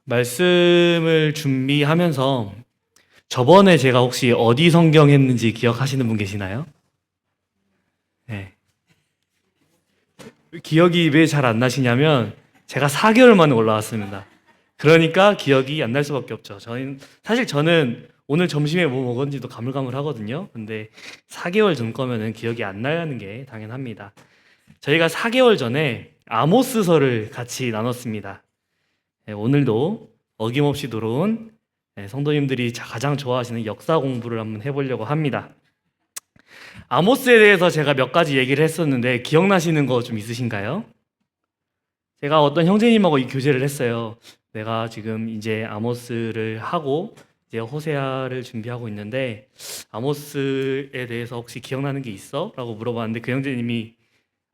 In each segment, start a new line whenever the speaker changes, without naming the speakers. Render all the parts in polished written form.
말씀을 준비하면서 저번에 제가 혹시 어디 성경 했는지 기억하시는 분 계시나요? 네. 기억이 왜 잘 안 나시냐면 제가 4개월 만에 올라왔습니다. 그러니까 기억이 안 날 수밖에 없죠. 사실 저는 오늘 점심에 뭐 먹었는지도 가물가물하거든요. 근데 4개월 전 거면은 기억이 안 나는 게 당연합니다. 저희가 4개월 전에 아모스서를 같이 나눴습니다. 오늘도 어김없이 들어온 성도님들이 가장 좋아하시는 역사 공부를 한번 해보려고 합니다. 아모스에 대해서 제가 몇 가지 얘기를 했었는데 기억나시는 거 좀 있으신가요? 제가 어떤 형제님하고 이 교제를 했어요. 내가 지금 이제 아모스를 하고 이제 호세아를 준비하고 있는데 아모스에 대해서 혹시 기억나는 게 있어? 라고 물어봤는데 그 형제님이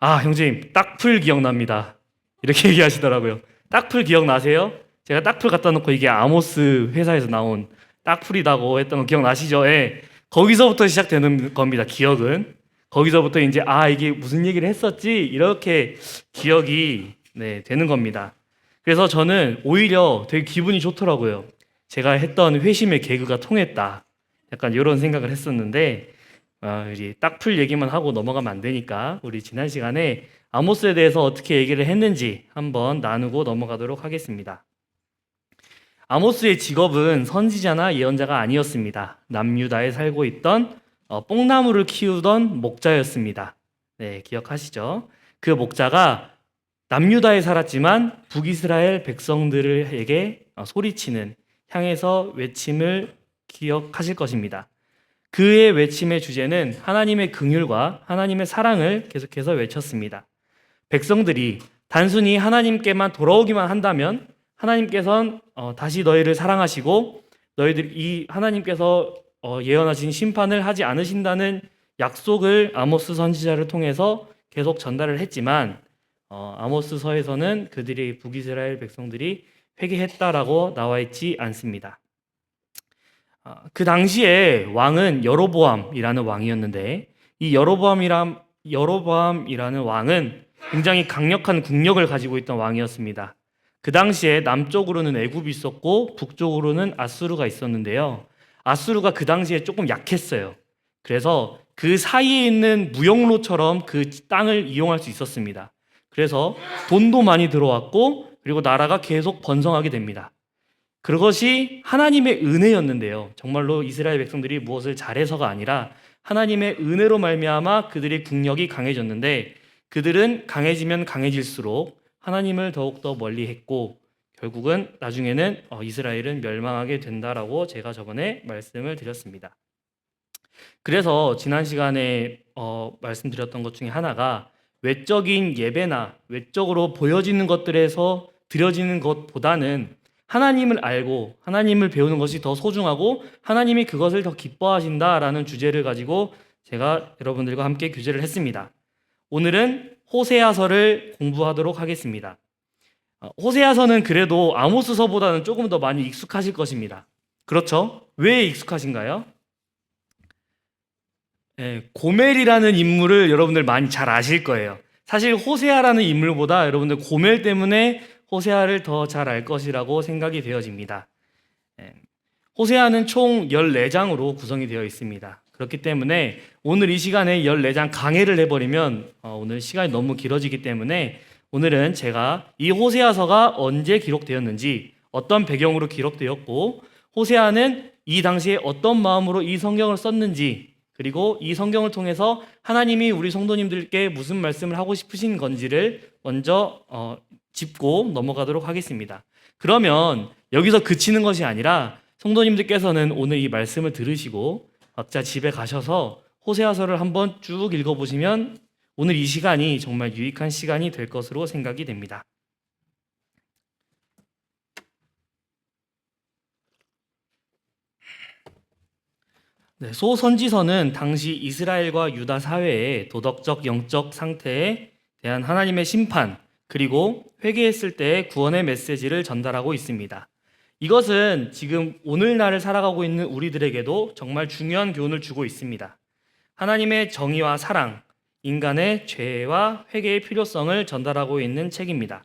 형제님 딱풀 기억납니다. 이렇게 얘기하시더라고요. 딱풀 기억나세요? 제가 딱풀 갖다 놓고 이게 아모스 회사에서 나온 딱풀이라고 했던 거 기억나시죠? 예. 거기서부터 시작되는 겁니다. 기억은. 거기서부터 이제 이게 무슨 얘기를 했었지? 이렇게 기억이 되는 겁니다. 그래서 저는 오히려 되게 기분이 좋더라고요. 제가 했던 회심의 개그가 통했다. 약간 이런 생각을 했었는데 우리 딱풀 얘기만 하고 넘어가면 안 되니까 우리 지난 시간에 아모스에 대해서 어떻게 얘기를 했는지 한번 나누고 넘어가도록 하겠습니다. 아모스의 직업은 선지자나 예언자가 아니었습니다. 남유다에 살고 있던 뽕나무를 키우던 목자였습니다. 네, 기억하시죠? 그 목자가 남유다에 살았지만 북이스라엘 백성들에게 소리치는 향해서 외침을 기억하실 것입니다. 그의 외침의 주제는 하나님의 긍휼과 하나님의 사랑을 계속해서 외쳤습니다. 백성들이 단순히 하나님께만 돌아오기만 한다면 하나님께서는 다시 너희를 사랑하시고 너희들이 이 하나님께서 예언하신 심판을 하지 않으신다는 약속을 아모스 선지자를 통해서 계속 전달을 했지만 아모스서에서는 그들이 북이스라엘 백성들이 회개했다라고 나와 있지 않습니다. 그 당시에 왕은 여로보암이라는 왕이었는데 이 여로보암이라는 왕은 굉장히 강력한 국력을 가지고 있던 왕이었습니다. 그 당시에 남쪽으로는 애굽이 있었고 북쪽으로는 아수르가 있었는데요. 아수르가 그 당시에 조금 약했어요. 그래서 그 사이에 있는 무역로처럼 그 땅을 이용할 수 있었습니다. 그래서 돈도 많이 들어왔고 그리고 나라가 계속 번성하게 됩니다. 그것이 하나님의 은혜였는데요. 정말로 이스라엘 백성들이 무엇을 잘해서가 아니라 하나님의 은혜로 말미암아 그들의 국력이 강해졌는데 그들은 강해지면 강해질수록 하나님을 더욱더 멀리했고 결국은 나중에는 이스라엘은 멸망하게 된다라고 제가 저번에 말씀을 드렸습니다. 그래서 지난 시간에 말씀드렸던 것 중에 하나가 외적인 예배나 외적으로 보여지는 것들에서 드려지는 것보다는 하나님을 알고 하나님을 배우는 것이 더 소중하고 하나님이 그것을 더 기뻐하신다라는 주제를 가지고 제가 여러분들과 함께 교제를 했습니다. 오늘은 호세아서를 공부하도록 하겠습니다. 호세아서는 그래도 아모스서보다는 조금 더 많이 익숙하실 것입니다. 그렇죠? 왜 익숙하신가요? 고멜이라는 인물을 여러분들 많이 잘 아실 거예요. 사실 호세아라는 인물보다 여러분들 고멜 때문에 호세아를 더 잘 알 것이라고 생각이 되어집니다. 호세아는 총 14장으로 구성이 되어 있습니다. 그렇기 때문에 오늘 이 시간에 14장 강해를 해버리면 오늘 시간이 너무 길어지기 때문에 오늘은 제가 이 호세아서가 언제 기록되었는지 어떤 배경으로 기록되었고 호세아는 이 당시에 어떤 마음으로 이 성경을 썼는지 그리고 이 성경을 통해서 하나님이 우리 성도님들께 무슨 말씀을 하고 싶으신 건지를 먼저 짚고 넘어가도록 하겠습니다. 그러면 여기서 그치는 것이 아니라 성도님들께서는 오늘 이 말씀을 들으시고 각자 집에 가셔서 호세아서를 한번 쭉 읽어보시면 오늘 이 시간이 정말 유익한 시간이 될 것으로 생각이 됩니다. 소선지서는 당시 이스라엘과 유다 사회의 도덕적, 영적 상태에 대한 하나님의 심판, 그리고 회개했을 때의 구원의 메시지를 전달하고 있습니다. 이것은 지금 오늘날을 살아가고 있는 우리들에게도 정말 중요한 교훈을 주고 있습니다. 하나님의 정의와 사랑, 인간의 죄와 회개의 필요성을 전달하고 있는 책입니다.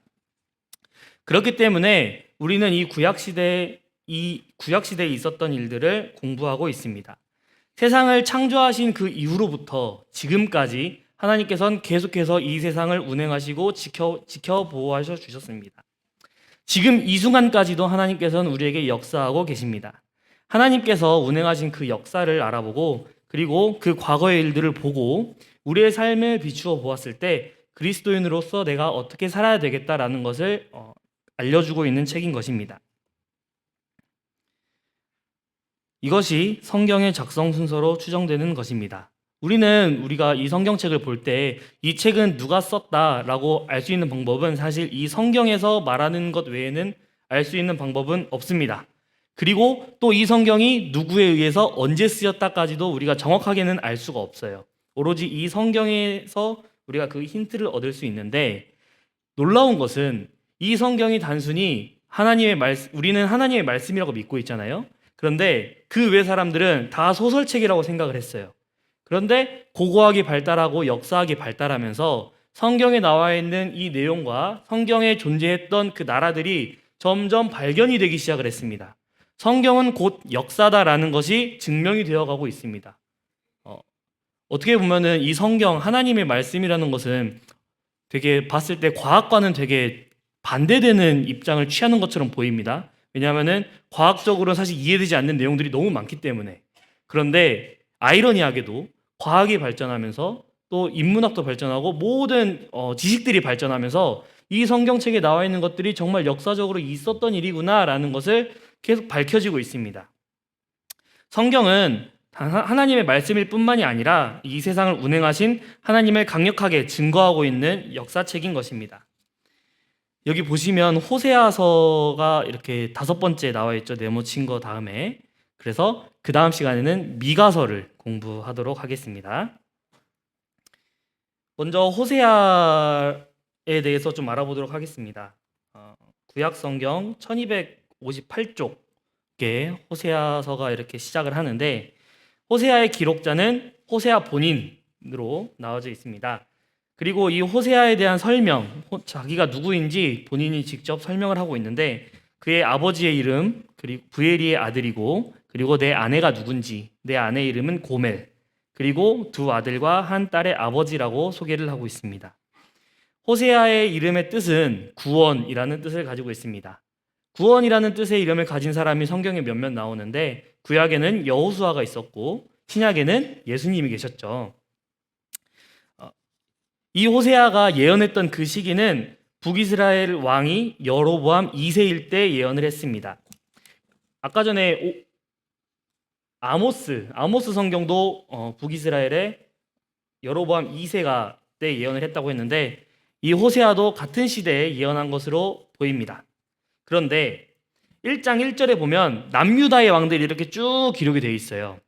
그렇기 때문에 우리는 이 구약 시대에 있었던 일들을 공부하고 있습니다. 세상을 창조하신 그 이후로부터 지금까지 하나님께서는 계속해서 이 세상을 운행하시고 지켜 보호하셔 주셨습니다. 지금 이 순간까지도 하나님께서는 우리에게 역사하고 계십니다. 하나님께서 운행하신 그 역사를 알아보고 그리고 그 과거의 일들을 보고 우리의 삶을 비추어 보았을 때 그리스도인으로서 내가 어떻게 살아야 되겠다라는 것을 알려주고 있는 책인 것입니다. 이것이 성경의 작성 순서로 추정되는 것입니다. 우리가 이 성경책을 볼 때 이 책은 누가 썼다라고 알 수 있는 방법은 사실 이 성경에서 말하는 것 외에는 알 수 있는 방법은 없습니다. 그리고 또 이 성경이 누구에 의해서 언제 쓰였다까지도 우리가 정확하게는 알 수가 없어요. 오로지 이 성경에서 우리가 그 힌트를 얻을 수 있는데 놀라운 것은 이 성경이 단순히 우리는 하나님의 말씀이라고 믿고 있잖아요. 그런데 그 외 사람들은 다 소설책이라고 생각을 했어요. 그런데 고고학이 발달하고 역사학이 발달하면서 성경에 나와 있는 이 내용과 성경에 존재했던 그 나라들이 점점 발견이 되기 시작을 했습니다. 성경은 곧 역사다라는 것이 증명이 되어가고 있습니다. 어떻게 보면은 이 성경, 하나님의 말씀이라는 것은 되게 봤을 때 과학과는 되게 반대되는 입장을 취하는 것처럼 보입니다. 왜냐하면은 과학적으로는 사실 이해되지 않는 내용들이 너무 많기 때문에. 그런데 아이러니하게도 과학이 발전하면서 또 인문학도 발전하고 모든 지식들이 발전하면서 이 성경책에 나와 있는 것들이 정말 역사적으로 있었던 일이구나라는 것을 계속 밝혀지고 있습니다. 성경은 하나님의 말씀일 뿐만이 아니라 이 세상을 운행하신 하나님을 강력하게 증거하고 있는 역사책인 것입니다. 여기 보시면 호세아서가 이렇게 5번째 나와 있죠. 네모친 거 다음에. 그래서 그 다음 시간에는 미가서를 공부하도록 하겠습니다. 먼저 호세아에 대해서 좀 알아보도록 하겠습니다. 구약 성경 1258쪽에 호세아서가 이렇게 시작을 하는데 호세아의 기록자는 호세아 본인으로 나와져 있습니다. 그리고 이 호세아에 대한 설명, 자기가 누구인지 본인이 직접 설명을 하고 있는데 그의 아버지의 이름, 그리고 부엘리의 아들이고 그리고 내 아내가 누군지, 내 아내 이름은 고멜, 그리고 2 아들과 1 딸의 아버지라고 소개를 하고 있습니다. 호세아의 이름의 뜻은 구원이라는 뜻을 가지고 있습니다. 구원이라는 뜻의 이름을 가진 사람이 성경에 몇몇 나오는데 구약에는 여호수아가 있었고 신약에는 예수님이 계셨죠. 이 호세아가 예언했던 그 시기는 북이스라엘 왕이 여로보암 2세일 때 예언을 했습니다. 아까 전에 아모스 성경도 북이스라엘의 여로보암 2세가 때 예언을 했다고 했는데 이 호세아도 같은 시대에 예언한 것으로 보입니다. 그런데 1장 1절에 보면 남유다의 왕들이 이렇게 쭉 기록이 되어 있어요.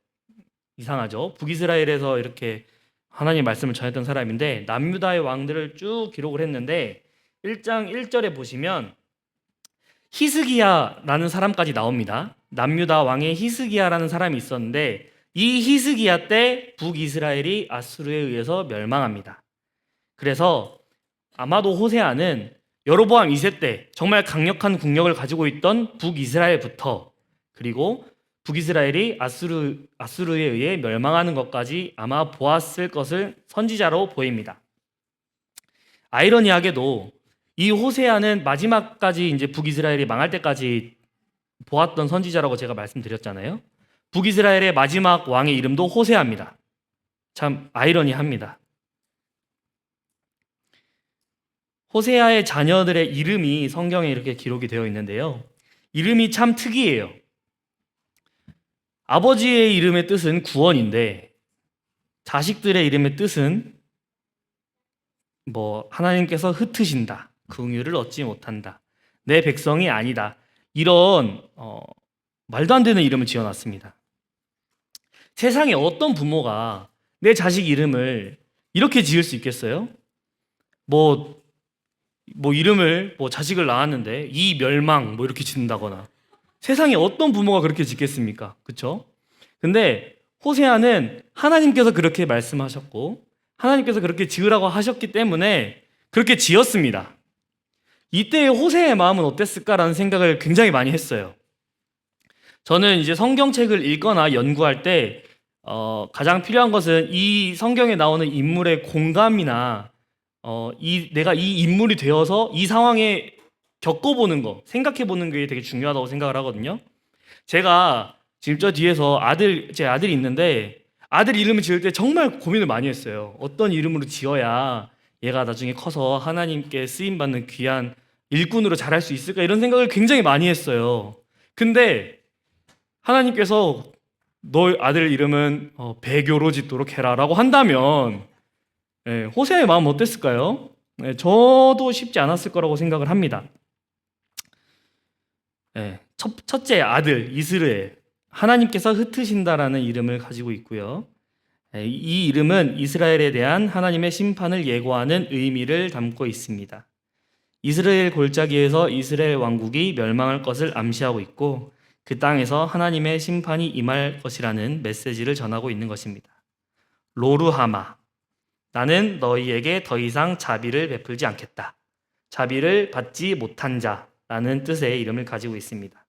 이상하죠? 북이스라엘에서 이렇게 하나님의 말씀을 전했던 사람인데 남유다의 왕들을 쭉 기록을 했는데 1장 1절에 보시면 히스기야라는 사람까지 나옵니다. 남유다 왕의 히스기야라는 사람이 있었는데 이 히스기야 때 북이스라엘이 아수르에 의해서 멸망합니다. 그래서 아마도 호세아는 여로보암 2세 때 정말 강력한 국력을 가지고 있던 북이스라엘부터 그리고 북이스라엘이 아수르에 의해 멸망하는 것까지 아마 보았을 것을 선지자로 보입니다. 아이러니하게도 이 호세아는 마지막까지 이제 북이스라엘이 망할 때까지 보았던 선지자라고 제가 말씀드렸잖아요. 북이스라엘의 마지막 왕의 이름도 호세아입니다. 참 아이러니합니다. 호세아의 자녀들의 이름이 성경에 이렇게 기록이 되어 있는데요. 이름이 참 특이해요. 아버지의 이름의 뜻은 구원인데 자식들의 이름의 뜻은 하나님께서 흩으신다, 긍휼을 얻지 못한다, 내 백성이 아니다, 이런 말도 안 되는 이름을 지어놨습니다. 세상에 어떤 부모가 내 자식 이름을 이렇게 지을 수 있겠어요? 이름을 자식을 낳았는데 이멸망 이렇게 짓는다거나, 세상에 어떤 부모가 그렇게 짓겠습니까? 그렇죠? 근데 호세아는 하나님께서 그렇게 말씀하셨고 하나님께서 그렇게 지으라고 하셨기 때문에 그렇게 지었습니다. 이때의 호세의 마음은 어땠을까라는 생각을 굉장히 많이 했어요. 저는 이제 성경책을 읽거나 연구할 때 가장 필요한 것은 이 성경에 나오는 인물의 공감이나 내가 이 인물이 되어서 이 상황에 겪어보는 거, 생각해보는 게 되게 중요하다고 생각을 하거든요. 제가 지금 저 뒤에서 제 아들이 있는데 아들 이름을 지을 때 정말 고민을 많이 했어요. 어떤 이름으로 지어야 얘가 나중에 커서 하나님께 쓰임받는 귀한 일꾼으로 자랄 수 있을까 이런 생각을 굉장히 많이 했어요. 근데 하나님께서 너 아들 이름은 배교로 짓도록 해라라고 한다면 호세아의 마음 어땠을까요? 저도 쉽지 않았을 거라고 생각을 합니다. 첫째 아들 이스라엘, 하나님께서 흩으신다라는 이름을 가지고 있고요. 이 이름은 이스라엘에 대한 하나님의 심판을 예고하는 의미를 담고 있습니다. 이스라엘 골짜기에서 이스라엘 왕국이 멸망할 것을 암시하고 있고 그 땅에서 하나님의 심판이 임할 것이라는 메시지를 전하고 있는 것입니다. 로루하마, 나는 너희에게 더 이상 자비를 베풀지 않겠다. 자비를 받지 못한 자라는 뜻의 이름을 가지고 있습니다.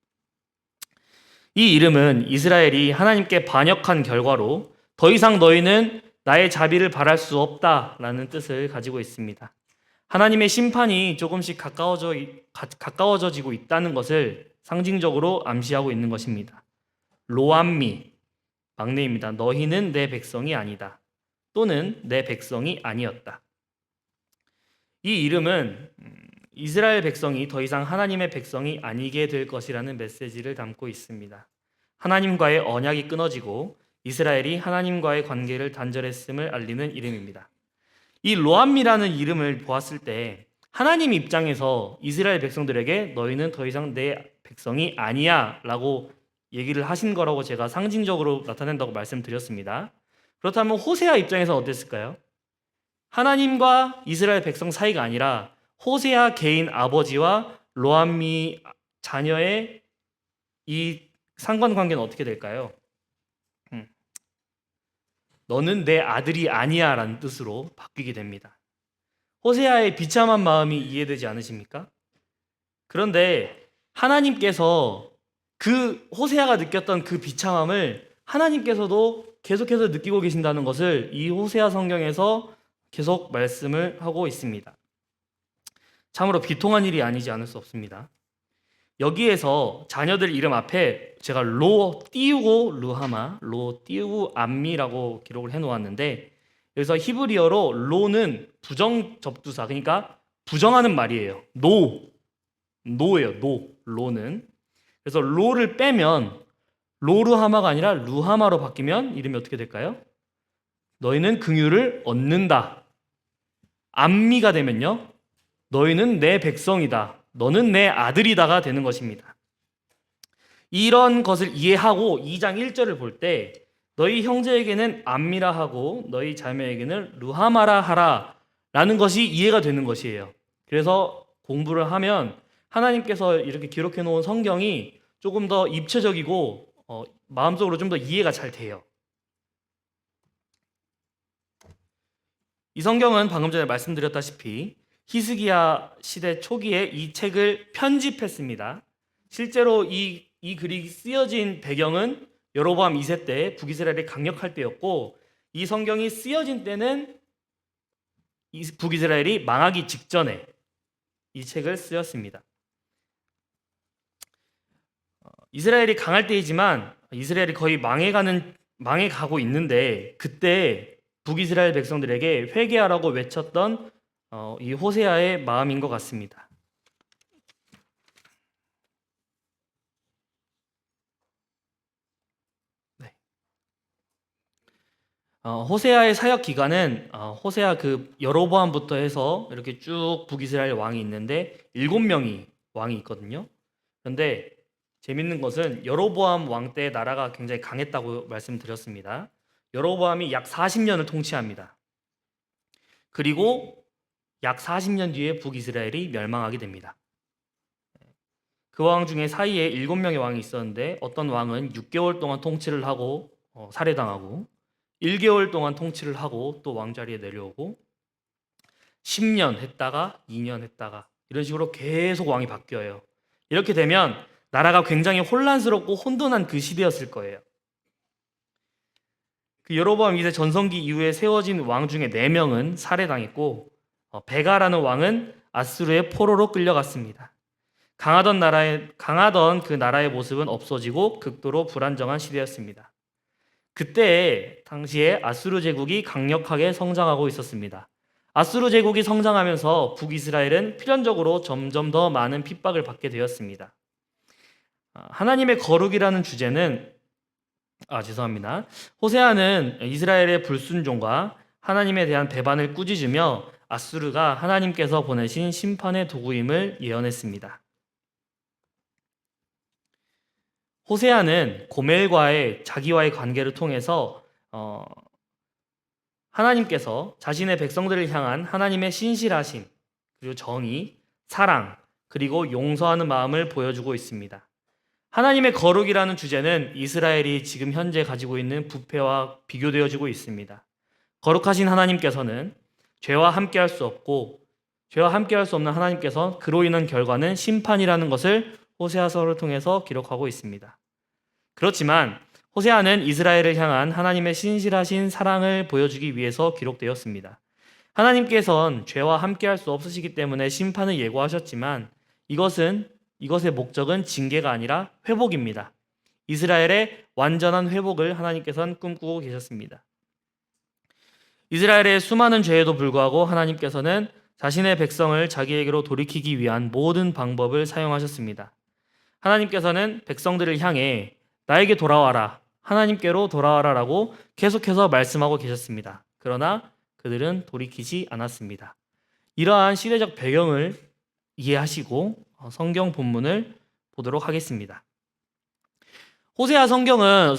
이 이름은 이스라엘이 하나님께 반역한 결과로 더 이상 너희는 나의 자비를 바랄 수 없다라는 뜻을 가지고 있습니다. 하나님의 심판이 조금씩 가까워지고 있다는 것을 상징적으로 암시하고 있는 것입니다. 로암미, 막내입니다. 너희는 내 백성이 아니다. 또는 내 백성이 아니었다. 이 이름은 이스라엘 백성이 더 이상 하나님의 백성이 아니게 될 것이라는 메시지를 담고 있습니다. 하나님과의 언약이 끊어지고 이스라엘이 하나님과의 관계를 단절했음을 알리는 이름입니다. 이 로암미라는 이름을 보았을 때 하나님 입장에서 이스라엘 백성들에게 너희는 더 이상 내 백성이 아니야 라고 얘기를 하신 거라고 제가 상징적으로 나타낸다고 말씀드렸습니다. 그렇다면 호세아 입장에서 어땠을까요? 하나님과 이스라엘 백성 사이가 아니라 호세아 개인 아버지와 로암미 자녀의 이 상관관계는 어떻게 될까요? 너는 내 아들이 아니야 라는 뜻으로 바뀌게 됩니다. 호세아의 비참한 마음이 이해되지 않으십니까? 그런데 하나님께서 그 호세아가 느꼈던 그 비참함을 하나님께서도 계속해서 느끼고 계신다는 것을 이 호세아 성경에서 계속 말씀을 하고 있습니다. 참으로 비통한 일이 아니지 않을 수 없습니다. 여기에서 자녀들 이름 앞에 제가 로 띄우고 루하마, 로 띄우고 암미라고 기록을 해놓았는데 여기서 히브리어로 로는 부정 접두사, 그러니까 부정하는 말이에요. 노예요. 로는. 그래서 로를 빼면 로루하마가 아니라 루하마로 바뀌면 이름이 어떻게 될까요? 너희는 긍휼을 얻는다. 암미가 되면요, 너희는 내 백성이다. 너는 내 아들이다가 되는 것입니다. 이런 것을 이해하고 2장 1절을 볼 때 너희 형제에게는 암미라 하고 너희 자매에게는 루하마라 하라 라는 것이 이해가 되는 것이에요. 그래서 공부를 하면 하나님께서 이렇게 기록해 놓은 성경이 조금 더 입체적이고 마음속으로 좀 더 이해가 잘 돼요. 이 성경은 방금 전에 말씀드렸다시피 히스기야 시대 초기에 이 책을 편집했습니다. 실제로 이 글이 쓰여진 배경은 여로보암 2세 때 북이스라엘이 강력할 때였고 이 성경이 쓰여진 때는 북이스라엘이 망하기 직전에 이 책을 쓰였습니다. 이스라엘이 강할 때이지만 이스라엘이 거의 망해가고 있는데 그때 북이스라엘 백성들에게 회개하라고 외쳤던 이 호세아의 마음인 것 같습니다. 네. 호세아의 사역 기간은 호세아 그 여로보암부터 해서 이렇게 쭉 북이스라엘 왕이 있는데 7명이 왕이 있거든요. 그런데 재밌는 것은 여로보암 왕 때 나라가 굉장히 강했다고 말씀드렸습니다. 여로보암이 약 40년을 통치합니다. 그리고 약 40년 뒤에 북이스라엘이 멸망하게 됩니다. 그 왕 중에 사이에 7명의 왕이 있었는데 어떤 왕은 6개월 동안 통치를 하고 살해당하고 1개월 동안 통치를 하고 또 왕자리에 내려오고 10년 했다가 2년 했다가 이런 식으로 계속 왕이 바뀌어요. 이렇게 되면 나라가 굉장히 혼란스럽고 혼돈한 그 시대였을 거예요. 그 여로보암 2세 전성기 이후에 세워진 왕 중에 4명은 살해당했고 베가라는 왕은 아수르의 포로로 끌려갔습니다. 강하던 그 나라의 모습은 없어지고 극도로 불안정한 시대였습니다. 그때 당시에 아수르 제국이 강력하게 성장하고 있었습니다. 아수르 제국이 성장하면서 북이스라엘은 필연적으로 점점 더 많은 핍박을 받게 되었습니다. 하나님의 거룩이라는 주제는 호세아는 이스라엘의 불순종과 하나님에 대한 배반을 꾸짖으며 아수르가 하나님께서 보내신 심판의 도구임을 예언했습니다. 호세아는 고멜과의 자기와의 관계를 통해서 하나님께서 자신의 백성들을 향한 하나님의 신실하심, 그리고 정의, 사랑, 그리고 용서하는 마음을 보여주고 있습니다. 하나님의 거룩이라는 주제는 이스라엘이 지금 현재 가지고 있는 부패와 비교되어지고 있습니다. 거룩하신 하나님께서는 죄와 함께할 수 없는 하나님께서 그로 인한 결과는 심판이라는 것을 호세아서를 통해서 기록하고 있습니다. 그렇지만 호세아는 이스라엘을 향한 하나님의 신실하신 사랑을 보여주기 위해서 기록되었습니다. 하나님께서는 죄와 함께할 수 없으시기 때문에 심판을 예고하셨지만 이것의 목적은 징계가 아니라 회복입니다. 이스라엘의 완전한 회복을 하나님께서는 꿈꾸고 계셨습니다. 이스라엘의 수많은 죄에도 불구하고 하나님께서는 자신의 백성을 자기에게로 돌이키기 위한 모든 방법을 사용하셨습니다. 하나님께서는 백성들을 향해 나에게 돌아와라, 하나님께로 돌아와라 라고 계속해서 말씀하고 계셨습니다. 그러나 그들은 돌이키지 않았습니다. 이러한 시대적 배경을 이해하시고 성경 본문을 보도록 하겠습니다. 호세아 성경은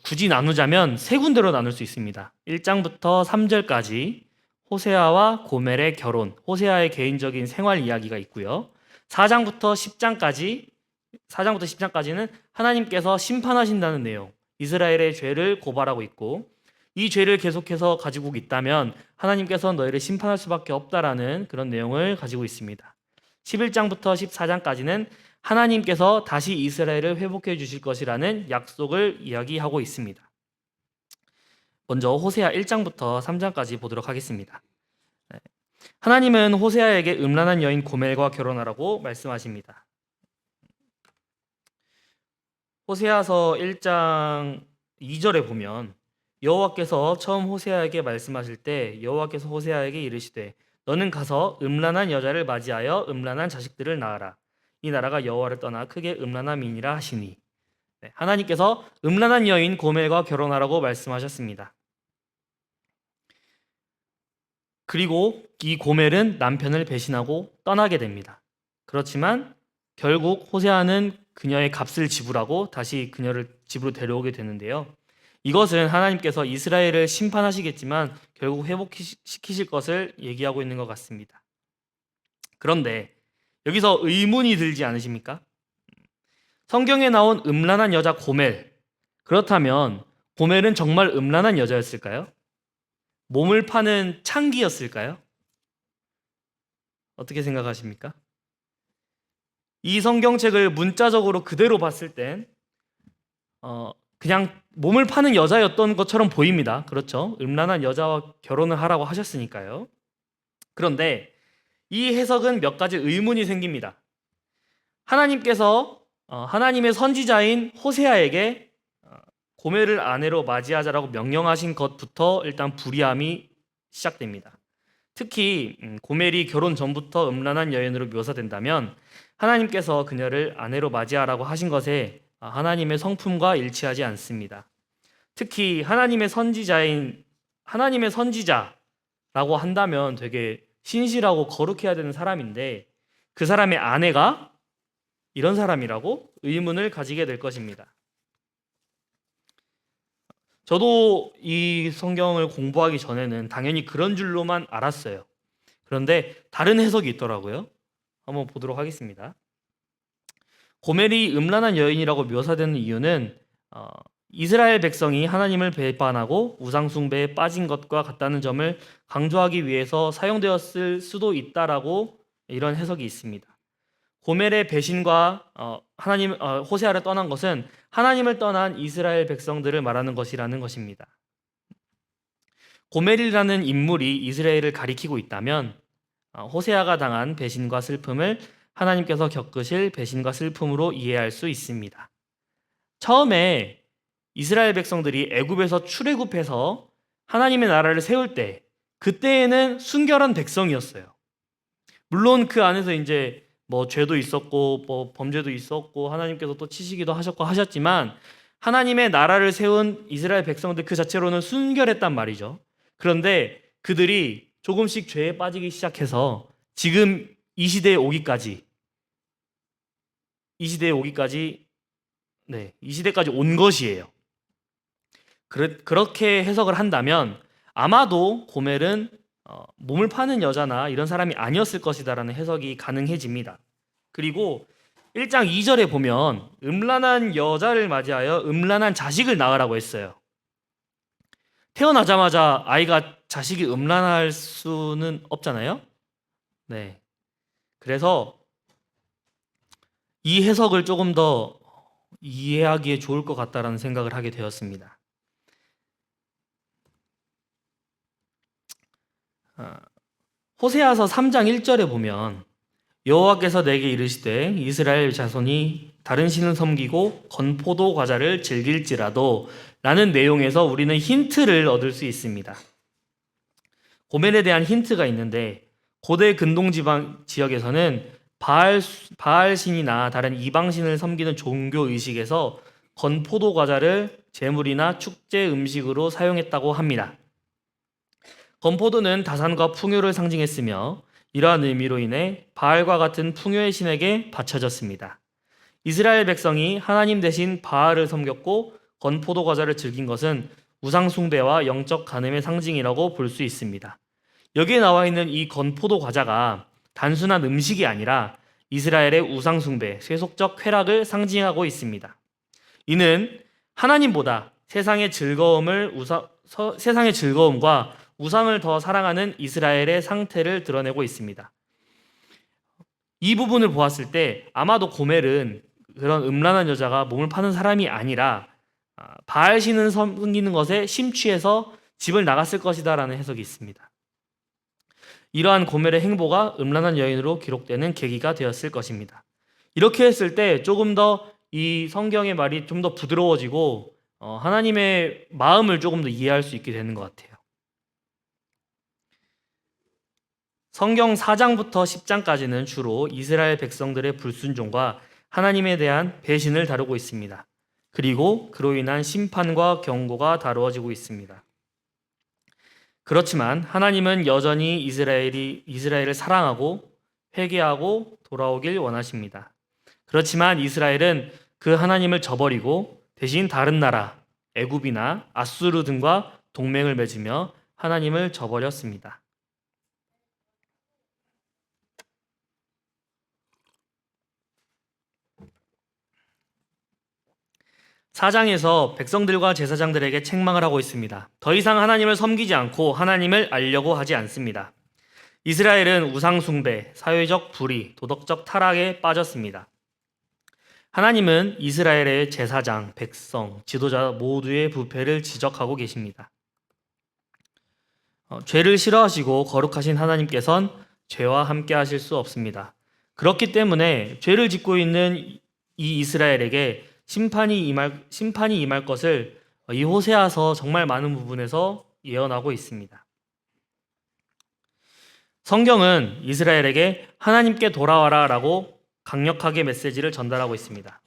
굳이 나누자면 3군데로 나눌 수 있습니다. 1장부터 3절까지 호세아와 고멜의 결혼, 호세아의 개인적인 생활 이야기가 있고요. 4장부터 10장까지는 하나님께서 심판하신다는 내용, 이스라엘의 죄를 고발하고 있고 이 죄를 계속해서 가지고 있다면 하나님께서 너희를 심판할 수밖에 없다라는 그런 내용을 가지고 있습니다. 11장부터 14장까지는 하나님께서 다시 이스라엘을 회복해 주실 것이라는 약속을 이야기하고 있습니다. 먼저 호세아 1장부터 3장까지 보도록 하겠습니다. 하나님은 호세아에게 음란한 여인 고멜과 결혼하라고 말씀하십니다. 호세아서 1장 2절에 보면 여호와께서 처음 호세아에게 말씀하실 때 여호와께서 호세아에게 이르시되 너는 가서 음란한 여자를 맞이하여 음란한 자식들을 낳아라. 이 나라가 여호와를 떠나 크게 음란함이니라 하시니. 하나님께서 음란한 여인 고멜과 결혼하라고 말씀하셨습니다. 그리고 이 고멜은 남편을 배신하고 떠나게 됩니다. 그렇지만 결국 호세아는 그녀의 값을 지불하고 다시 그녀를 집으로 데려오게 되는데요. 이것은 하나님께서 이스라엘을 심판하시겠지만 결국 회복시키실 것을 얘기하고 있는 것 같습니다. 그런데 여기서 의문이 들지 않으십니까? 성경에 나온 음란한 여자 고멜, 그렇다면 고멜은 정말 음란한 여자였을까요? 몸을 파는 창기였을까요? 어떻게 생각하십니까? 이 성경책을 문자적으로 그대로 봤을 땐 그냥 몸을 파는 여자였던 것처럼 보입니다. 그렇죠? 음란한 여자와 결혼을 하라고 하셨으니까요. 그런데 이 해석은 몇 가지 의문이 생깁니다. 하나님께서 하나님의 선지자인 호세아에게 고멜을 아내로 맞이하자라고 명령하신 것부터 일단 불이함이 시작됩니다. 특히 고멜이 결혼 전부터 음란한 여인으로 묘사된다면 하나님께서 그녀를 아내로 맞이하라고 하신 것에 하나님의 성품과 일치하지 않습니다. 특히 하나님의 선지자라고 한다면 되게 신실하고 거룩해야 되는 사람인데 그 사람의 아내가 이런 사람이라고 의문을 가지게 될 것입니다. 저도 이 성경을 공부하기 전에는 당연히 그런 줄로만 알았어요. 그런데 다른 해석이 있더라고요. 한번 보도록 하겠습니다. 고멜이 음란한 여인이라고 묘사되는 이유는 이스라엘 백성이 하나님을 배반하고 우상 숭배에 빠진 것과 같다는 점을 강조하기 위해서 사용되었을 수도 있다라고 이런 해석이 있습니다. 고멜의 배신과 호세아를 떠난 것은 하나님을 떠난 이스라엘 백성들을 말하는 것이라는 것입니다. 고멜이라는 인물이 이스라엘을 가리키고 있다면 호세아가 당한 배신과 슬픔을 하나님께서 겪으실 배신과 슬픔으로 이해할 수 있습니다. 처음에 이스라엘 백성들이 애굽에서 출애굽해서 하나님의 나라를 세울 때 그때에는 순결한 백성이었어요. 물론 그 안에서 이제 뭐 죄도 있었고 뭐 범죄도 있었고 하나님께서 또 치시기도 하셨고 하셨지만 하나님의 나라를 세운 이스라엘 백성들 그 자체로는 순결했단 말이죠. 그런데 그들이 조금씩 죄에 빠지기 시작해서 지금 이 시대에 오기까지 이 시대까지 온 것이에요. 그렇게 해석을 한다면 아마도 고멜은 몸을 파는 여자나 이런 사람이 아니었을 것이다라는 해석이 가능해집니다. 그리고 1장 2절에 보면 음란한 여자를 맞이하여 음란한 자식을 낳으라고 했어요. 태어나자마자 자식이 음란할 수는 없잖아요. 네. 그래서 이 해석을 조금 더 이해하기에 좋을 것 같다라는 생각을 하게 되었습니다. 호세아서 3장 1절에 보면 여호와께서 내게 이르시되 이스라엘 자손이 다른 신을 섬기고 건포도 과자를 즐길지라도 라는 내용에서 우리는 힌트를 얻을 수 있습니다. 고멜에 대한 힌트가 있는데 고대 근동지방 지역에서는 바알 신이나 다른 이방신을 섬기는 종교 의식에서 건포도 과자를 제물이나 축제 음식으로 사용했다고 합니다. 건포도는 다산과 풍요를 상징했으며 이러한 의미로 인해 바알과 같은 풍요의 신에게 바쳐졌습니다. 이스라엘 백성이 하나님 대신 바알을 섬겼고 건포도 과자를 즐긴 것은 우상 숭배와 영적 간음의 상징이라고 볼 수 있습니다. 여기에 나와 있는 이 건포도 과자가 단순한 음식이 아니라 이스라엘의 우상 숭배, 세속적 쾌락을 상징하고 있습니다. 이는 하나님보다 세상의 즐거움과 우상을 더 사랑하는 이스라엘의 상태를 드러내고 있습니다. 이 부분을 보았을 때 아마도 고멜은 그런 음란한 여자가 몸을 파는 사람이 아니라 바알 신을 섬기는 것에 심취해서 집을 나갔을 것이다 라는 해석이 있습니다. 이러한 고멜의 행보가 음란한 여인으로 기록되는 계기가 되었을 것입니다. 이렇게 했을 때 조금 더 이 성경의 말이 좀 더 부드러워지고 하나님의 마음을 조금 더 이해할 수 있게 되는 것 같아요. 성경 4장부터 10장까지는 주로 이스라엘 백성들의 불순종과 하나님에 대한 배신을 다루고 있습니다. 그리고 그로 인한 심판과 경고가 다루어지고 있습니다. 그렇지만 하나님은 여전히 이스라엘을 사랑하고 회개하고 돌아오길 원하십니다. 그렇지만 이스라엘은 그 하나님을 저버리고 대신 다른 나라, 애굽이나 아수르 등과 동맹을 맺으며 하나님을 저버렸습니다. 4장에서 백성들과 제사장들에게 책망을 하고 있습니다. 더 이상 하나님을 섬기지 않고 하나님을 알려고 하지 않습니다. 이스라엘은 우상 숭배, 사회적 불의, 도덕적 타락에 빠졌습니다. 하나님은 이스라엘의 제사장, 백성, 지도자 모두의 부패를 지적하고 계십니다. 죄를 싫어하시고 거룩하신 하나님께서는 죄와 함께 하실 수 없습니다. 그렇기 때문에 죄를 짓고 있는 이 이스라엘에게 심판이 임할 것을 이 호세아서 정말 많은 부분에서 예언하고 있습니다. 성경은 이스라엘에게 하나님께 돌아와라 라고 강력하게 메시지를 전달하고 있습니다.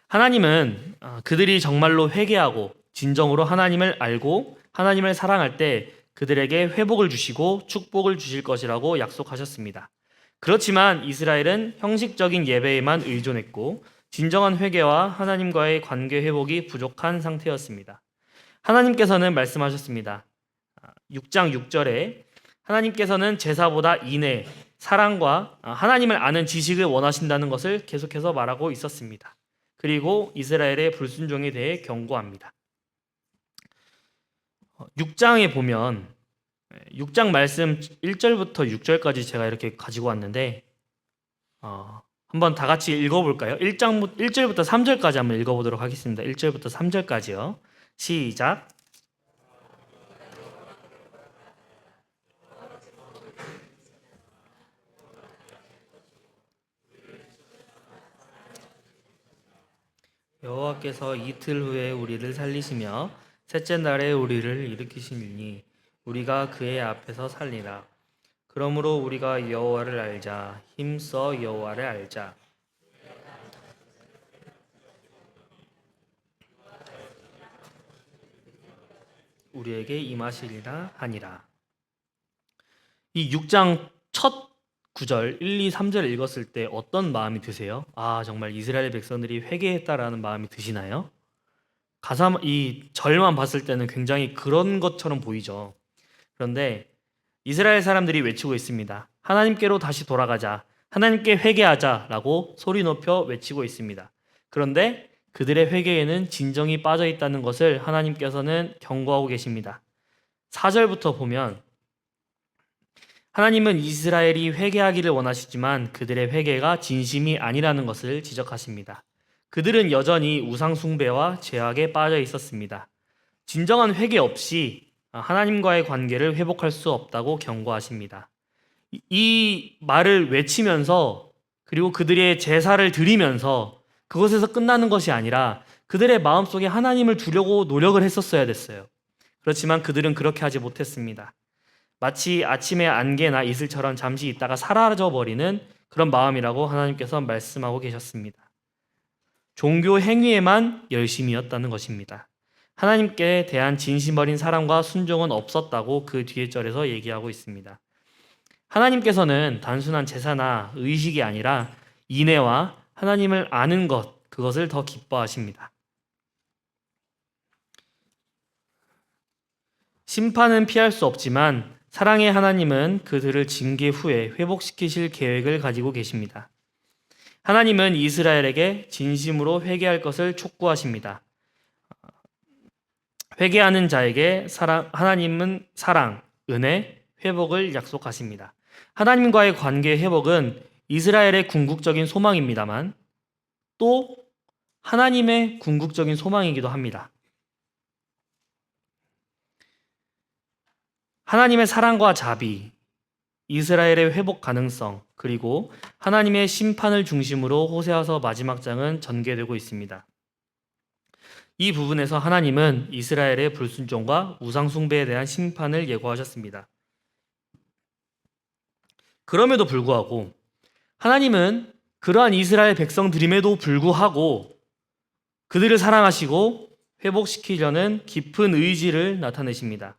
하나님은 그들이 정말로 회개하고 진정으로 하나님을 알고 하나님을 사랑할 때 그들에게 회복을 주시고 축복을 주실 것이라고 약속하셨습니다. 그렇지만 이스라엘은 형식적인 예배에만 의존했고 진정한 회개와 하나님과의 관계 회복이 부족한 상태였습니다. 하나님께서는 말씀하셨습니다. 6장 6절에 하나님께서는 제사보다 인애, 사랑과 하나님을 아는 지식을 원하신다는 것을 계속해서 말하고 있었습니다. 그리고 이스라엘의 불순종에 대해 경고합니다. 6장에 보면 6장 말씀 1절부터 6절까지 제가 이렇게 가지고 왔는데 한번 다 같이 읽어볼까요? 1절부터 3절까지 한번 읽어보도록 하겠습니다. 1절부터 3절까지요. 시작. 여호와께서 이틀 후에 우리를 살리시며 셋째 날에 우리를 일으키시니 우리가 그의 앞에서 살리라. 그러므로 우리가 여호와를 알자. 힘써 여호와를 알자. 우리에게 임하시리라 하니라. 이 6장 첫 9절 1, 2, 3절 읽었을 때 어떤 마음이 드세요? 정말 이스라엘 백성들이 회개했다라는 마음이 드시나요? 이 절만 봤을 때는 굉장히 그런 것처럼 보이죠. 그런데 이스라엘 사람들이 외치고 있습니다. 하나님께로 다시 돌아가자. 하나님께 회개하자라고 소리 높여 외치고 있습니다. 그런데 그들의 회개에는 진정이 빠져 있다는 것을 하나님께서는 경고하고 계십니다. 4절부터 보면 하나님은 이스라엘이 회개하기를 원하시지만 그들의 회개가 진심이 아니라는 것을 지적하십니다. 그들은 여전히 우상 숭배와 죄악에 빠져 있었습니다. 진정한 회개 없이 하나님과의 관계를 회복할 수 없다고 경고하십니다. 이 말을 외치면서 그리고 그들의 제사를 드리면서 그것에서 끝나는 것이 아니라 그들의 마음속에 하나님을 두려고 노력을 했었어야 됐어요. 그렇지만 그들은 그렇게 하지 못했습니다. 마치 아침의 안개나 이슬처럼 잠시 있다가 사라져버리는 그런 마음이라고 하나님께서 말씀하고 계셨습니다. 종교 행위에만 열심이었다는 것입니다. 하나님께 대한 진심 어린 사랑과 순종은 없었다고 그 뒤에 절에서 얘기하고 있습니다. 하나님께서는 단순한 제사나 의식이 아니라 인애와 하나님을 아는 것, 그것을 더 기뻐하십니다. 심판은 피할 수 없지만 사랑의 하나님은 그들을 징계 후에 회복시키실 계획을 가지고 계십니다. 하나님은 이스라엘에게 진심으로 회개할 것을 촉구하십니다. 회개하는 자에게 하나님은 사랑, 은혜, 회복을 약속하십니다. 하나님과의 관계 회복은 이스라엘의 궁극적인 소망입니다만 또 하나님의 궁극적인 소망이기도 합니다. 하나님의 사랑과 자비, 이스라엘의 회복 가능성, 그리고 하나님의 심판을 중심으로 호세아서 마지막 장은 전개되고 있습니다. 이 부분에서 하나님은 이스라엘의 불순종과 우상 숭배에 대한 심판을 예고하셨습니다. 그럼에도 불구하고 하나님은 그러한 이스라엘 백성들임에도 불구하고 그들을 사랑하시고 회복시키려는 깊은 의지를 나타내십니다.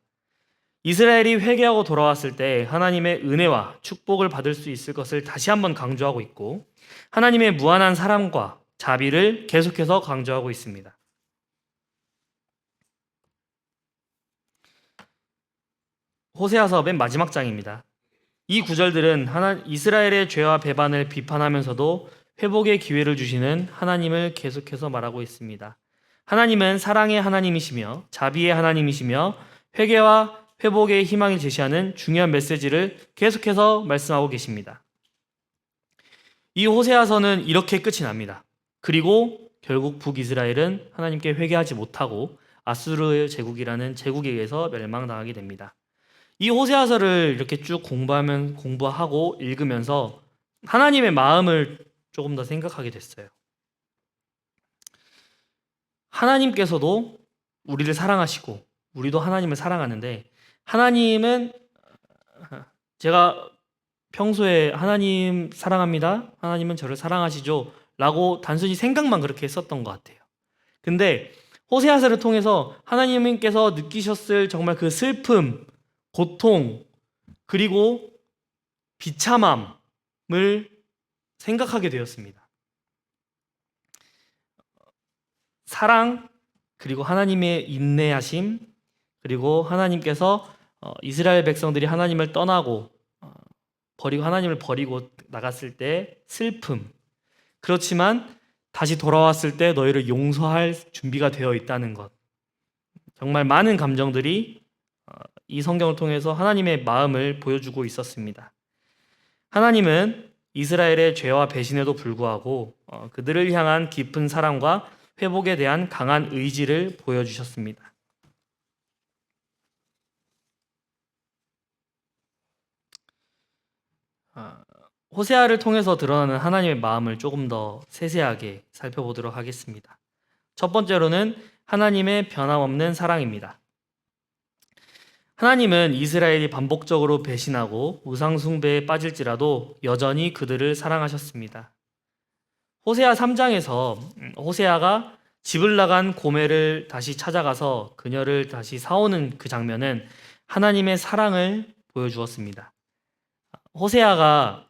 이스라엘이 회개하고 돌아왔을 때 하나님의 은혜와 축복을 받을 수 있을 것을 다시 한번 강조하고 있고 하나님의 무한한 사랑과 자비를 계속해서 강조하고 있습니다. 호세아서 맨 마지막 장입니다. 이 구절들은 이스라엘의 죄와 배반을 비판하면서도 회복의 기회를 주시는 하나님을 계속해서 말하고 있습니다. 하나님은 사랑의 하나님이시며 자비의 하나님이시며 회개와 회복의 희망을 제시하는 중요한 메시지를 계속해서 말씀하고 계십니다. 이 호세아서는 이렇게 끝이 납니다. 그리고 결국 북이스라엘은 하나님께 회개하지 못하고 아수르 제국이라는 제국에 의해서 멸망당하게 됩니다. 이 호세아서를 이렇게 쭉 공부하고 읽으면서 하나님의 마음을 조금 더 생각하게 됐어요. 하나님께서도 우리를 사랑하시고 우리도 하나님을 사랑하는데 하나님은 제가 평소에 하나님 사랑합니다. 하나님은 저를 사랑하시죠. 라고 단순히 생각만 그렇게 했었던 것 같아요. 근데 호세아서를 통해서 하나님께서 느끼셨을 정말 그 슬픔, 고통, 그리고 비참함을 생각하게 되었습니다. 사랑, 그리고 하나님의 인내하심, 그리고 하나님께서 이스라엘 백성들이 하나님을 떠나고 하나님을 버리고 나갔을 때 슬픔, 그렇지만 다시 돌아왔을 때 너희를 용서할 준비가 되어 있다는 것, 정말 많은 감정들이 이 성경을 통해서 하나님의 마음을 보여주고 있었습니다. 하나님은 이스라엘의 죄와 배신에도 불구하고 그들을 향한 깊은 사랑과 회복에 대한 강한 의지를 보여주셨습니다. 호세아를 통해서 드러나는 하나님의 마음을 조금 더 세세하게 살펴보도록 하겠습니다. 첫 번째로는 하나님의 변함없는 사랑입니다. 하나님은 이스라엘이 반복적으로 배신하고 우상 숭배에 빠질지라도 여전히 그들을 사랑하셨습니다. 호세아 3장에서 호세아가 집을 나간 고멜을 다시 찾아가서 그녀를 다시 사오는 그 장면은 하나님의 사랑을 보여주었습니다. 호세아가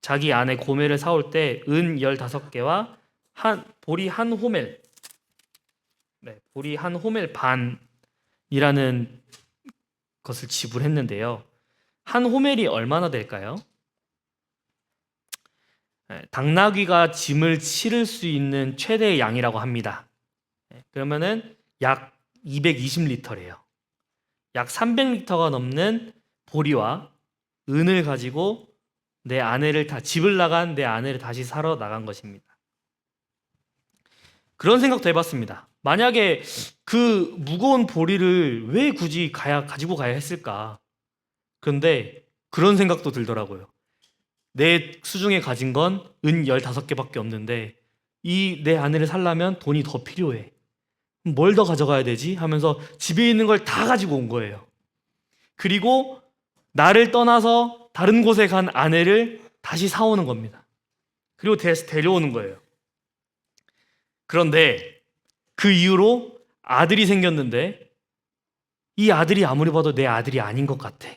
자기 아내 고멜을 사올 때 은 15개와 보리 한 호멜, 보리 한 호멜 반이라는 것을 지불했는데요. 한 호멜이 얼마나 될까요? 당나귀가 짐을 실을 수 있는 최대의 양이라고 합니다. 그러면은 약 220리터래요. 약 300리터가 넘는 보리와 은을 가지고 집을 나간 내 아내를 다시 사러 나간 것입니다. 그런 생각도 해봤습니다. 만약에 그 무거운 보리를 왜 굳이 가지고 가야 했을까? 그런데 그런 생각도 들더라고요. 내 수중에 가진 건 은 15개밖에 없는데 내 아내를 살려면 돈이 더 필요해. 뭘 더 가져가야 되지? 하면서 집에 있는 걸 다 가지고 온 거예요. 그리고 나를 떠나서 다른 곳에 간 아내를 다시 사오는 겁니다. 그리고 데려오는 거예요. 그런데 그 이후로 아들이 생겼는데 이 아들이 아무리 봐도 내 아들이 아닌 것 같아.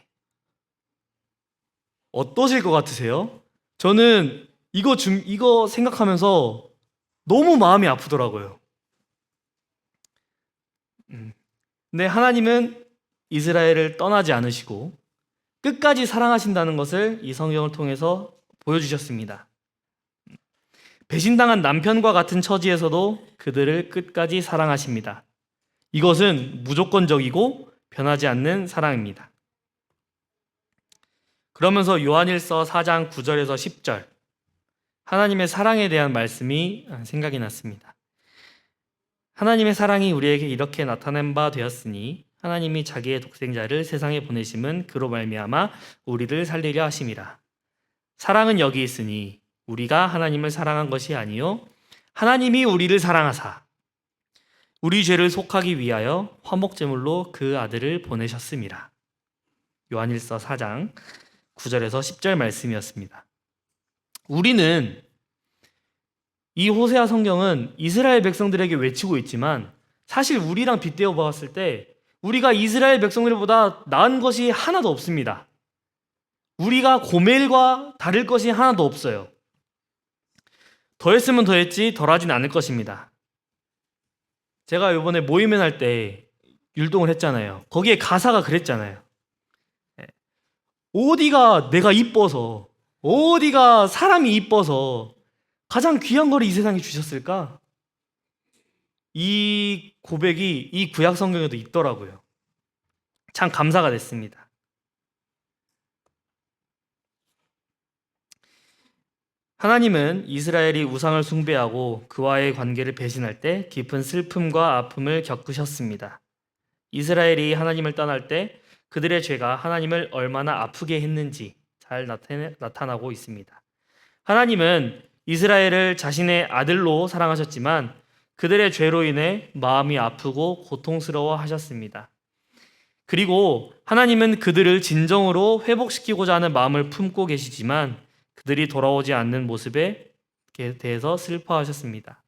어떠실 것 같으세요? 저는 이거 생각하면서 너무 마음이 아프더라고요. 근데 하나님은 이스라엘을 떠나지 않으시고 끝까지 사랑하신다는 것을 이 성경을 통해서 보여주셨습니다. 배신당한 남편과 같은 처지에서도 그들을 끝까지 사랑하십니다. 이것은 무조건적이고 변하지 않는 사랑입니다. 그러면서 요한일서 4장 9절에서 10절 하나님의 사랑에 대한 말씀이 생각이 났습니다. 하나님의 사랑이 우리에게 이렇게 나타낸 바 되었으니 하나님이 자기의 독생자를 세상에 보내심은 그로 말미암아 우리를 살리려 하심이라. 사랑은 여기 있으니 우리가 하나님을 사랑한 것이 아니요 하나님이 우리를 사랑하사 우리 죄를 속하기 위하여 화목제물로 그 아들을 보내셨음이라. 요한일서 4장 9절에서 10절 말씀이었습니다. 우리는 이 호세아 성경은 이스라엘 백성들에게 외치고 있지만 사실 우리랑 빗대어 보았을 때 우리가 이스라엘 백성들보다 나은 것이 하나도 없습니다. 우리가 고멜과 다를 것이 하나도 없어요. 더했으면 더했지 덜하진 않을 것입니다. 제가 이번에 모임을 할 때 율동을 했잖아요. 거기에 가사가 그랬잖아요. 어디가 내가 이뻐서, 어디가 사람이 이뻐서 가장 귀한 거를 이 세상에 주셨을까? 이 고백이 이 구약 성경에도 있더라고요. 참 감사가 됐습니다. 하나님은 이스라엘이 우상을 숭배하고 그와의 관계를 배신할 때 깊은 슬픔과 아픔을 겪으셨습니다. 이스라엘이 하나님을 떠날 때 그들의 죄가 하나님을 얼마나 아프게 했는지 잘 나타나고 있습니다. 하나님은 이스라엘을 자신의 아들로 사랑하셨지만 그들의 죄로 인해 마음이 아프고 고통스러워 하셨습니다. 그리고 하나님은 그들을 진정으로 회복시키고자 하는 마음을 품고 계시지만 그들이 돌아오지 않는 모습에 대해서 슬퍼하셨습니다.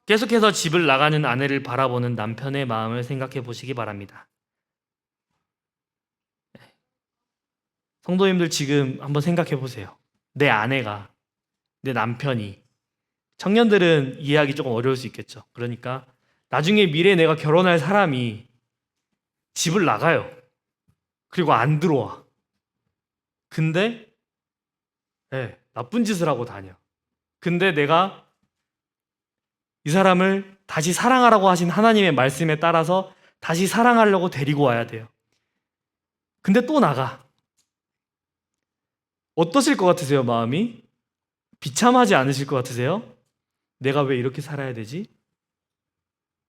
계속해서 집을 나가는 아내를 바라보는 남편의 마음을 생각해 보시기 바랍니다. 성도님들 지금 한번 생각해 보세요. 내 아내가, 내 남편이, 청년들은 이해하기 조금 어려울 수 있겠죠. 그러니까 나중에 미래에 내가 결혼할 사람이 집을 나가요. 그리고 안 들어와. 근데 나쁜 짓을 하고 다녀. 근데 내가 이 사람을 다시 사랑하라고 하신 하나님의 말씀에 따라서 다시 사랑하려고 데리고 와야 돼요. 근데 또 나가. 어떠실 것 같으세요, 마음이? 비참하지 않으실 것 같으세요? 내가 왜 이렇게 살아야 되지?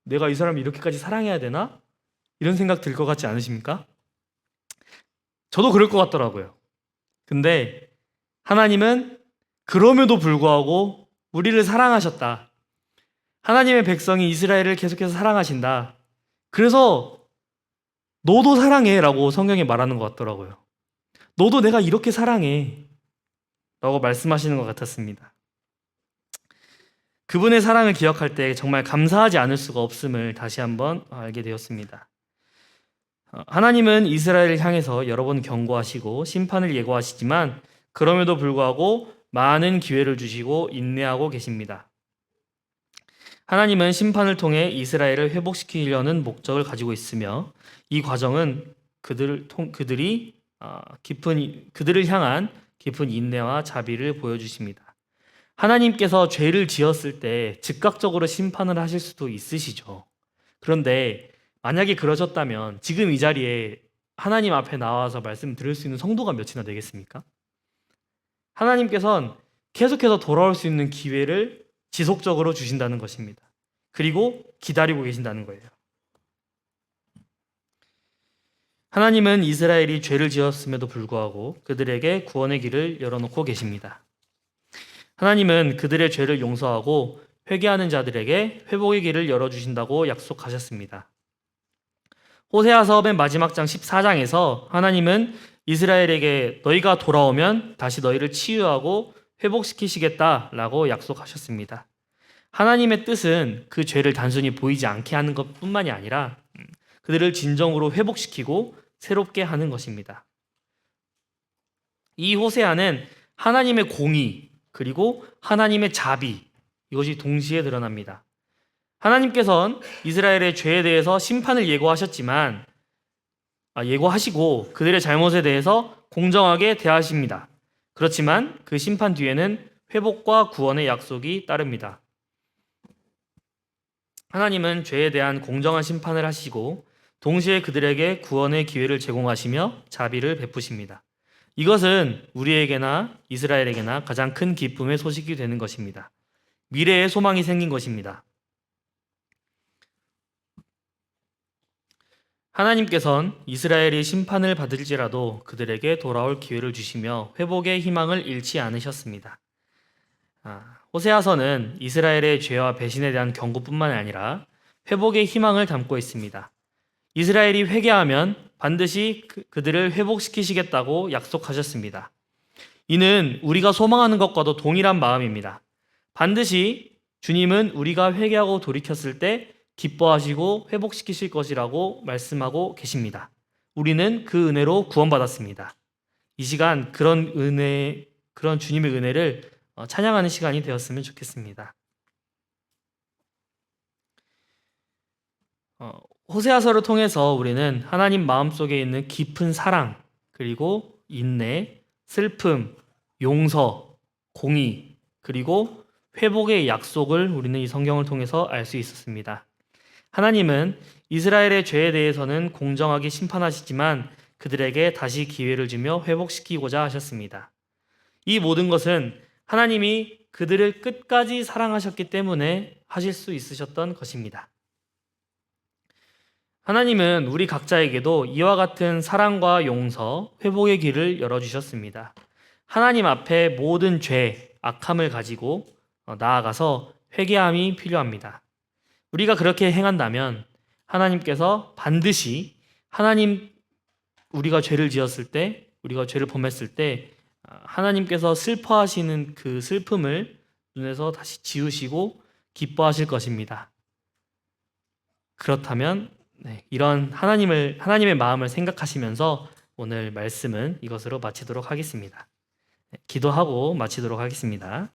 내가 이 사람을 이렇게까지 사랑해야 되나? 이런 생각 들 것 같지 않으십니까? 저도 그럴 것 같더라고요. 근데 하나님은 그럼에도 불구하고 우리를 사랑하셨다. 하나님의 백성이 이스라엘을 계속해서 사랑하신다. 그래서 너도 사랑해 라고 성경에 말하는 것 같더라고요. 너도 내가 이렇게 사랑해 라고 말씀하시는 것 같았습니다. 그분의 사랑을 기억할 때 정말 감사하지 않을 수가 없음을 다시 한번 알게 되었습니다. 하나님은 이스라엘을 향해서 여러 번 경고하시고 심판을 예고하시지만 그럼에도 불구하고 많은 기회를 주시고 인내하고 계십니다. 하나님은 심판을 통해 이스라엘을 회복시키려는 목적을 가지고 있으며 이 과정은 그들을 향한 깊은 인내와 자비를 보여주십니다. 하나님께서 죄를 지었을 때 즉각적으로 심판을 하실 수도 있으시죠. 그런데 만약에 그러셨다면 지금 이 자리에 하나님 앞에 나와서 말씀 들을 수 있는 성도가 몇이나 되겠습니까? 하나님께서는 계속해서 돌아올 수 있는 기회를 지속적으로 주신다는 것입니다. 그리고 기다리고 계신다는 거예요. 하나님은 이스라엘이 죄를 지었음에도 불구하고 그들에게 구원의 길을 열어놓고 계십니다. 하나님은 그들의 죄를 용서하고 회개하는 자들에게 회복의 길을 열어주신다고 약속하셨습니다. 호세아서 맨 마지막 장 14장에서 하나님은 이스라엘에게 너희가 돌아오면 다시 너희를 치유하고 회복시키시겠다라고 약속하셨습니다. 하나님의 뜻은 그 죄를 단순히 보이지 않게 하는 것뿐만이 아니라 그들을 진정으로 회복시키고 새롭게 하는 것입니다. 이 호세아는 하나님의 공의 그리고 하나님의 자비 이것이 동시에 드러납니다. 하나님께서는 이스라엘의 죄에 대해서 심판을 예고하시고 그들의 잘못에 대해서 공정하게 대하십니다. 그렇지만 그 심판 뒤에는 회복과 구원의 약속이 따릅니다. 하나님은 죄에 대한 공정한 심판을 하시고 동시에 그들에게 구원의 기회를 제공하시며 자비를 베푸십니다. 이것은 우리에게나 이스라엘에게나 가장 큰 기쁨의 소식이 되는 것입니다. 미래의 소망이 생긴 것입니다. 하나님께서는 이스라엘이 심판을 받을지라도 그들에게 돌아올 기회를 주시며 회복의 희망을 잃지 않으셨습니다. 호세아서는 이스라엘의 죄와 배신에 대한 경고뿐만 아니라 회복의 희망을 담고 있습니다. 이스라엘이 회개하면 반드시 그들을 회복시키시겠다고 약속하셨습니다. 이는 우리가 소망하는 것과도 동일한 마음입니다. 반드시 주님은 우리가 회개하고 돌이켰을 때 기뻐하시고 회복시키실 것이라고 말씀하고 계십니다. 우리는 그 은혜로 구원받았습니다. 이 시간 그런 주님의 은혜를 찬양하는 시간이 되었으면 좋겠습니다. 호세아서를 통해서 우리는 하나님 마음속에 있는 깊은 사랑, 그리고 인내, 슬픔, 용서, 공의, 그리고 회복의 약속을 우리는 이 성경을 통해서 알 수 있었습니다. 하나님은 이스라엘의 죄에 대해서는 공정하게 심판하시지만 그들에게 다시 기회를 주며 회복시키고자 하셨습니다. 이 모든 것은 하나님이 그들을 끝까지 사랑하셨기 때문에 하실 수 있으셨던 것입니다. 하나님은 우리 각자에게도 이와 같은 사랑과 용서, 회복의 길을 열어주셨습니다. 하나님 앞에 모든 죄, 악함을 가지고 나아가서 회개함이 필요합니다. 우리가 그렇게 행한다면 하나님께서 반드시 우리가 죄를 지었을 때, 우리가 죄를 범했을 때 하나님께서 슬퍼하시는 그 슬픔을 눈에서 다시 지우시고 기뻐하실 것입니다. 그렇다면 이런 하나님의 마음을 생각하시면서 오늘 말씀은 이것으로 마치도록 하겠습니다. 기도하고 마치도록 하겠습니다.